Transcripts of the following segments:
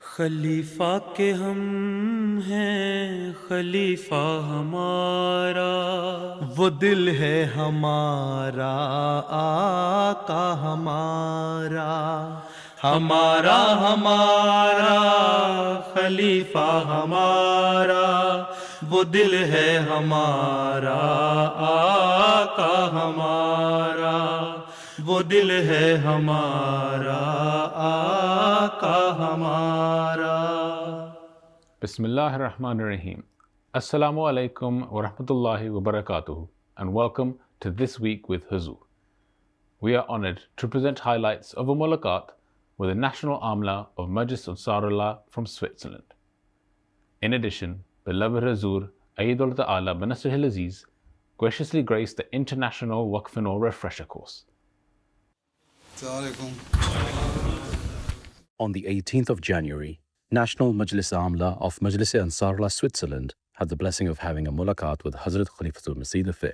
خلیفہ کے ہم ہیں خلیفہ ہمارا، وہ دل ہے ہمارا آقا ہمارا، ہمارا ہمارا خلیفہ ہمارا، وہ دل ہے ہمارا آقا ہمارا، وہ دل ہے ہمارا آقا ہمارا۔ بسم اللہ الرحمن الرحیم۔ السلام علیکم ورحمۃ اللہ وبرکاتہ and welcome to This Week with Huzur. We are honored to present highlights of a mulaqat with the National Amla of Majlis Ansarullah from Switzerland. In addition, beloved Huzur Ayyadullah Ta'ala Banasrihil Aziz graciously graced the International Waqf and Nour Refresher course. On the 18th of January, National Majlis Amla of Majlis Ansarullah Switzerland had the blessing of having a mulaqat with Hazrat Khalifatul Masih V,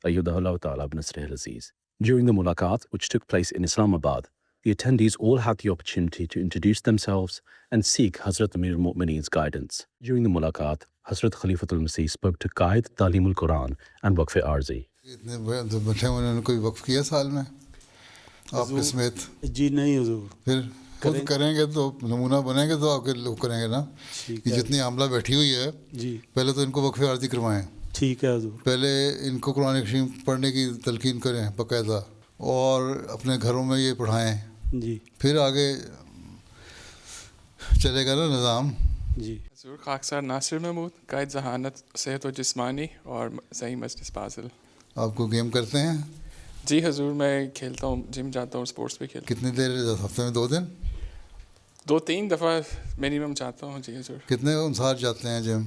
Ayyadullah Ta'ala Banasrihil Aziz. During the mulaqat, which took place in Islamabad, the attendees all had the opportunity to introduce themselves and seek Hazrat Amir al-Mu'mineen's guidance. During the mulaqat, Hazrat Khalifatul Masih spoke to guide Talimul Quran and Waqf Arzi. اتنے بیٹھے ہوئے انہوں نے کوئی وقف کیا سال میں آپ کے سمیت؟ جی نہیں حضور، پھر خود کریں گے تو نمونہ بنیں گے تو آپ کے لوگ کریں گے نا۔ ٹھیک یہ ہے جتنی عاملہ بیٹھی ہوئی ہے جی، پہلے تو ان کو وقف عارضی کروائیں، ٹھیک ہے حضور، پہلے ان کو قرآن کریم پڑھنے کی تلقین کریں باقاعدہ اور اپنے گھروں میں یہ پڑھائیں، جی پھر آگے چلے گا نا نظام۔ جی حضور خاکسار ناصر محمود، قائد ذہانت صحت و جسمانی اور صحیح مجلس بازل۔ آپ کو گیم کرتے ہیں؟ جی حضور میں کھیلتا ہوں، جم جاتا ہوں، اسپورٹس بھی کھیلتا کتنی دیر ہفتے میں؟ 2 دن؟ ہوں، 2-3 دفعہ منیمم جاتا ہوں۔ جی حضور۔ کتنے انصار جاتے ہیں جم؟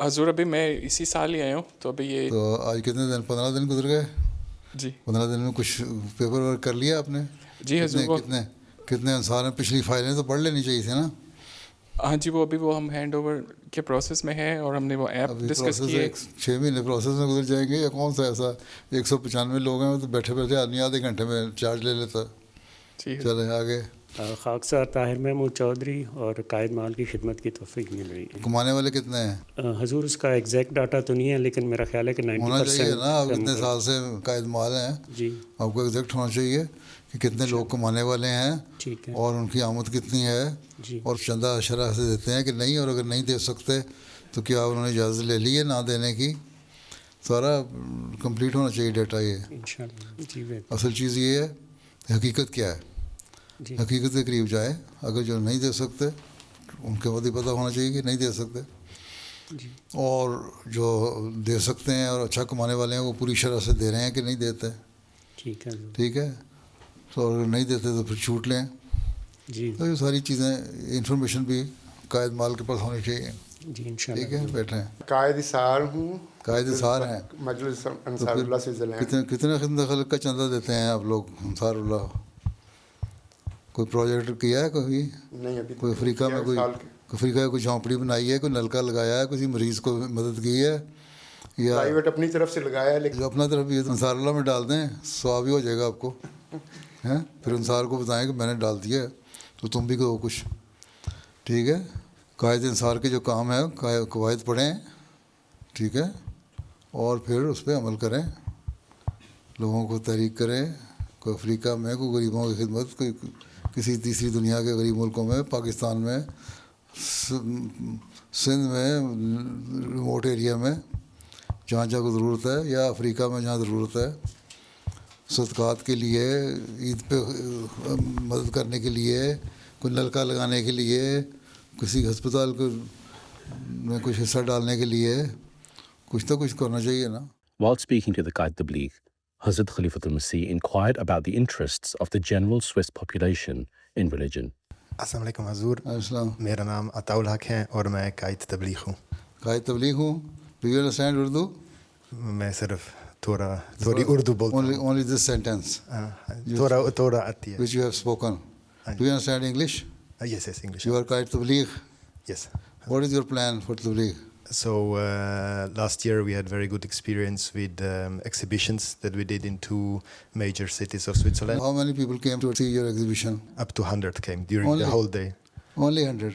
حضور ابھی میں اسی سال ہی آیا ہوں تو ابھی یہ تو آج کتنے دن؟ 15 دن گزر گئے؟ جی 15 دن میں کچھ پیپر ورک کر لیا آپ نے؟ جی حضور کتنے انصار ہیں؟ پچھلی فائلیں تو پڑھ لینی چاہیے تھی نا۔ ہاں جی، وہ ابھی ہم ہینڈ اوور کے پروسیس میں ہیں اور ہم نے وہ ایپ ڈسکس کی ہے۔ 6 مہینے پروسیس میں گزر جائیں گے یا کون سا ایسا 195 لوگ ہیں تو بیٹھے بیٹھے آدمی آدھے گھنٹے میں چارج لے لیتا۔ جی چلیں آگے۔ خاکسار طاہر محمود چودھری اور قائد مال کی خدمت کی توفیق مل رہی ہے۔ کمانے والے کتنے ہیں؟ حضور اس کا ایگزیکٹ ڈاٹا تو نہیں ہے لیکن میرا خیال ہے کہ 90% ہونا چاہیے نا، آپ اتنے سال سے قائد مال ہیں، جی آپ کو ایگزیکٹ ہونا چاہیے کہ کتنے لوگ کمانے والے ہیں ٹھیک ہے اور ان کی آمد کتنی ہے، جی اور چندہ شرح سے دیتے ہیں کہ نہیں، اور اگر نہیں دے سکتے تو کیا انہوں نے اجازت لے لی ہے نہ دینے کی؟ سارا کمپلیٹ ہونا چاہیے ڈیٹا۔ یہ انشاءاللہ جی بالکل اصل چیز یہ ہے، حقیقت کیا ہے، جی حقیقت کے قریب جائے۔ اگر جو نہیں دے سکتے ان کے بعد ہی پتہ ہونا چاہیے کہ نہیں دے سکتے، جی اور جو دے سکتے ہیں اور اچھا کمانے والے ہیں وہ پوری شرح سے دے رہے ہیں کہ نہیں دیتے۔ ٹھیک ہے حضور، ٹھیک ہے، تو اگر نہیں دیتے تو پھر چھوٹ لیں۔ جی تو یہ ساری چیزیں انفارمیشن بھی قائد مال کے پاس ہونی چاہیے۔ جی ٹھیک انشاءاللہ ہے، بیٹھیں۔ قائد سار ہوں، قائد سار ہیں مجلس تو انصار اللہ پھر سوئٹزرلینڈ۔ کتنے خدمت خلق کا چندہ دیتے ہیں آپ لوگ انصار اللہ؟ کوئی پروجیکٹ کیا ہے کبھی؟ نہیں ابھی کوئی افریقہ میں کوئی افریقہ میں کوئی جھونپڑی بنائی ہے، کوئی نلکا لگایا ہے، کسی مریض کو مدد کی ہے، یا پرائیویٹ اپنی طرف سے لگایا ہے لیکن جو اپنا طرف یہ انصار اللہ میں ڈال دیں ثواب ہی ہو جائے گا آپ کو، ہیں؟ پھر انصار کو بتائیں کہ میں نے ڈال دیا ہے تو تم بھی کرو کچھ۔ ٹھیک ہے، قائد انصار کے جو کام ہے قواعد پڑھیں، ٹھیک ہے، اور پھر اس پہ عمل کریں، لوگوں کو تحریک کریں۔ کوئی افریقہ میں، کوئی غریبوں کی خدمت، کوئی کسی تیسری دنیا کے غریب ملکوں میں، پاکستان میں، سندھ میں، ریموٹ ایریا میں جہاں جہاں کو ضرورت ہے، یا افریقہ میں جہاں ضرورت ہے، صدقات کے لیے، عید پہ مدد کرنے کے لیے، کوئی نلکا لگانے کے لیے، کسی ہسپتال کو میں کچھ حصہ ڈالنے کے لیے، کچھ تو کچھ کرنا چاہیے نا۔ While speaking to the Qaid Tabligh, Hazrat Khalifatul Masih inquired about the interests of the general Swiss population in religion. السلام علیکم حضور، السلام۔ میرا نام عطاء الحق ہے اور میں قائد تبلیغ ہوں۔ قائد تبلیغ ہوں۔ Do you understand Urdu? میں صرف تھوڑی اردو بولتا ہوں، Only this sentence تھوڑا آتی ہے۔ which you have spoken. Do you understand English? Yes, English. You are Qaid Tabligh. Yes. What is your plan for Tabligh? So last year we had very good experience with exhibitions that we did in 2 major cities of Switzerland. How many people came to see your exhibition? Up to 100 came during Only? the whole day. Only 100.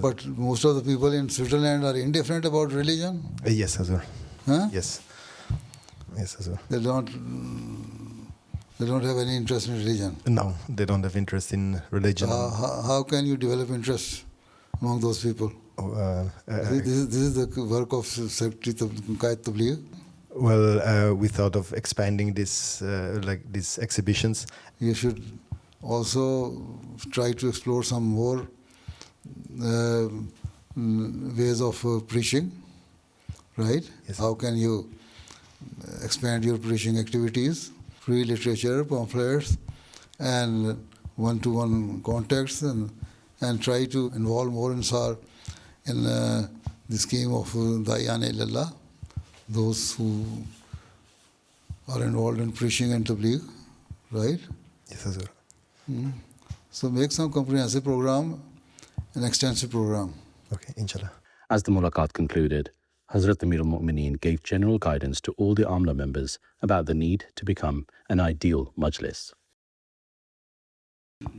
But most of the people in Switzerland are indifferent about religion. Yes, Hazur. Huh? Yes. Yes, Hazur. They don't have any interest in religion. No, they don't have interest in religion. How can you develop interest among those people? This is the work of Secretary Qaid Tabligh. Well, we thought of expanding this, like these exhibitions. You should also try to explore some more ways of preaching, right? Yes. How can you expand your preaching activities, free literature, pamphlets, and one-to-one contacts, and try to involve more Ansar in the scheme of Da'yan Ilallah, those who are involved in preaching and tabligh, right? Yes, Hazur. So make some comprehensive program, an extensive program. Okay, inshallah. As the mulaqat concluded, Hazrat Amir al-Mu'mineen gave general guidance to all the Amla members about the need to become an ideal majlis.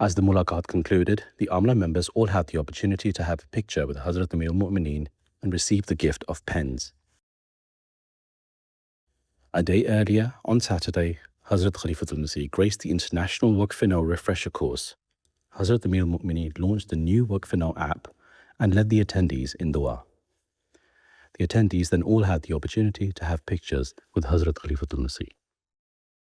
As the mulaqat concluded, the Amla members all had the opportunity to have a picture with Hazrat Amir al-Mu'mineen and receive the gift of pens. A day earlier, on Saturday, Hazrat Khalifatul Masih graced the International Waqf-e-Nau refresher course. Hazrat Amir al-Mu'mineen launched the new Waqf-e-Nau app and led the attendees in dua. The attendees then all had the opportunity to have pictures with Hazrat Khalifatul Masih.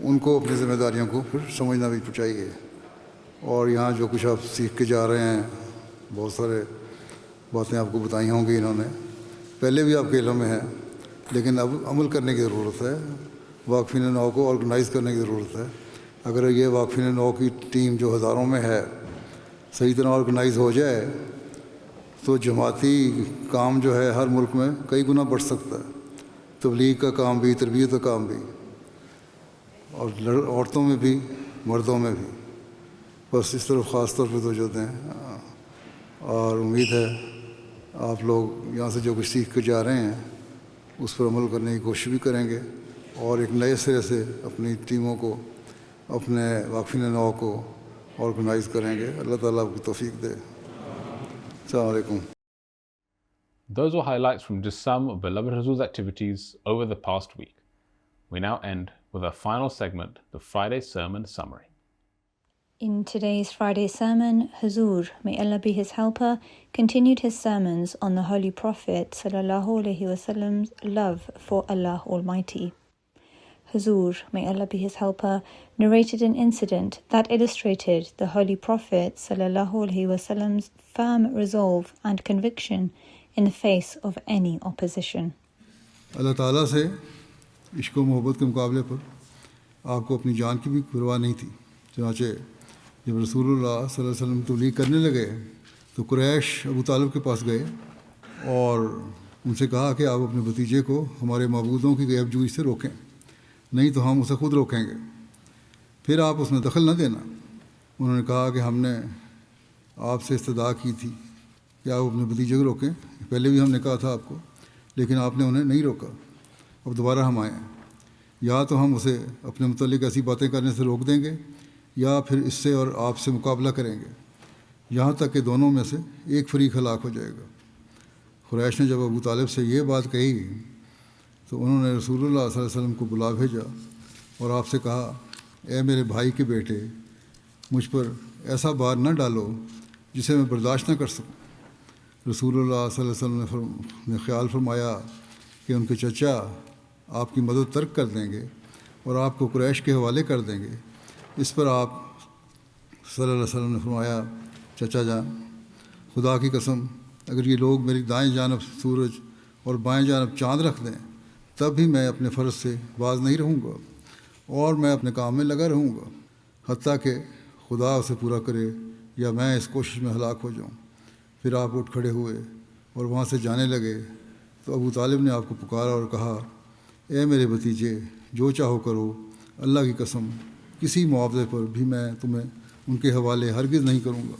ان کو اپنی ذمہ داریوں کو پھر سمجھنا بھی چاہیے. اور یہاں جو کچھ آپ سیکھ کے جا رہے ہیں، بہت سارے باتیں آپ کو بتائی ہوں گی انہوں نے، پہلے بھی آپ کے علم میں ہے، لیکن اب عمل کرنے کی ضرورت ہے. واقفین نو کو آرگنائز کرنے کی ضرورت ہے. اگر یہ واقفین نو کی ٹیم جو ہزاروں میں ہے صحیح طرح آرگنائز ہو جائے تو جماعتی کام جو ہے ہر ملک میں کئی گنا بڑھ سکتا ہے. تبلیغ کا کام بھی، تربیت کا کام بھی، اور عورتوں میں بھی مردوں میں بھی. بس اس طرف خاص طور پہ توجہ دیں. اور امید ہے آپ لوگ یہاں سے جو کچھ سیکھ کے جا رہے ہیں اس پر عمل کرنے کی کوشش بھی کریں گے، اور ایک نئے سرے سے اپنی ٹیموں کو، اپنے واقفین نو کو آرگنائز کریں گے. اللہ تعالیٰ آپ کو توفیق دے. السلام علیکم. Those were highlights from just some of Beloved Huzoor's activities over the past week. We now end with our final segment, the Friday Sermon Summary. In today's Friday sermon, Huzoor, may Allah be his helper, continued his sermons on the Holy Prophet ﷺ's love for Allah Almighty. Huzoor, may Allah be his helper, narrated an incident that illustrated the Holy Prophet ﷺ's firm resolve and conviction in the face of any opposition. اللہ تعالیٰ سے عشق و محبت کے مقابلے پر آپ کو اپنی جان کی بھی پرواہ نہیں تھی. چنانچہ جب رسول اللہ صلی اللہ علیہ وسلم تبلیغ کرنے لگے تو قریش ابو طالب کے پاس گئے اور ان سے کہا کہ آپ اپنے بھتیجے کو ہمارے معبودوں کی غیب جوئی سے روکیں، نہیں تو ہم اسے خود روکیں گے. پھر آپ اس میں دخل نہ دینا. انہوں نے کہا کہ ہم نے آپ سے استدعا کی تھی کہ آپ اپنے بھتیجے کو روکیں، پہلے بھی ہم نے کہا تھا آپ کو، لیکن آپ نے انہیں نہیں روکا. اب دوبارہ ہم آئیں، یا تو ہم اسے اپنے متعلق ایسی باتیں کرنے سے روک دیں گے یا پھر اس سے اور آپ سے مقابلہ کریں گے، یہاں تک کہ دونوں میں سے ایک فریق ہلاک ہو جائے گا. قریش نے جب ابو طالب سے یہ بات کہی تو انہوں نے رسول اللہ صلی اللہ علیہ وسلم کو بلا بھیجا اور آپ سے کہا، اے میرے بھائی کے بیٹے، مجھ پر ایسا بار نہ ڈالو جسے میں برداشت نہ کر سکوں. رسول اللہ صلی اللہ علیہ وسلم نے خیال فرمایا کہ ان کے چچا آپ کی مدد ترک کر دیں گے اور آپ کو قریش کے حوالے کر دیں گے. اس پر آپ صلی اللہ علیہ وسلم نے فرمایا، چچا جان، خدا کی قسم اگر یہ لوگ میری دائیں جانب سورج اور بائیں جانب چاند رکھ دیں تب بھی میں اپنے فرض سے باز نہیں رہوں گا اور میں اپنے کام میں لگا رہوں گا حتیٰ کہ خدا اسے پورا کرے یا میں اس کوشش میں ہلاک ہو جاؤں. پھر آپ اٹھ کھڑے ہوئے اور وہاں سے جانے لگے تو ابو طالب نے آپ کو پکارا اور کہا، اے میرے بھتیجے، جو چاہو کرو، اللہ کی قسم کسی معاوضے پر بھی میں تمہیں ان کے حوالے ہرگز نہیں کروں گا.